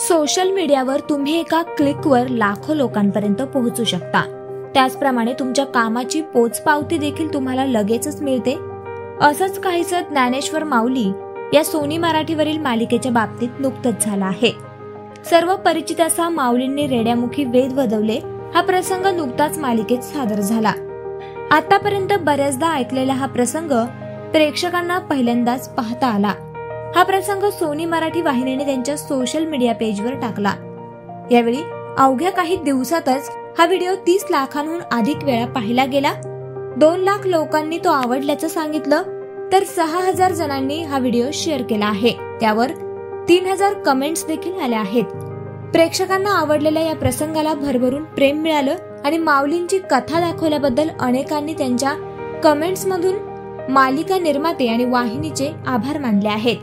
Social मीडियावर तुम्ही एका क्लिकवर लाखो लोकांपर्यंत पोहोचू शकता। त्याचप्रमाणे तुमच्या कामाची पोचपावती देखील तुम्हाला लगेचच मिळते। असंच काहीसं ज्ञानेश्वर माऊली या सोनी मराठीवरील मालिकेच्या बाबतीत नुकतंच झालं आहे। सर्व परिचित असा माऊलींनी रेड्यामुखी वेध वदवले हा प्रसंग नुकताच मालिकेत सादर झाला। आतापर्यंत बऱ्याचदा ऐकलेला हा प्रसंग प्रेक्षकांना पहिल्यांदाच पाहता आला। हा प्रसंग सोनी मराठी वाहिनीने त्यांच्या सोशल मीडिया पेजवर टाकला। यावेळी अवघ्या काही दिवसातच हा व्हिडिओ 30 लाखांहून अधिक वेळा पाहिला गेला। 2 लाख लोकांनी तो आवडल्याचं सांगितलं, तर 6000 जणांनी हा व्हिडिओ शेअर केला आहे। त्यावर 3000 कमेंट्स देखील आल्या आहेत। प्रेक्षकांना आवडलेल्या या प्रसंगाला भरभरून प्रेम मिळालं आणि माऊलींची कथा दाखवल्याबद्दल अनेकांनी त्यांच्या कमेंट्स मधून मालिका निर्माते आणि वाहिनीचे आभार मानले आहेत।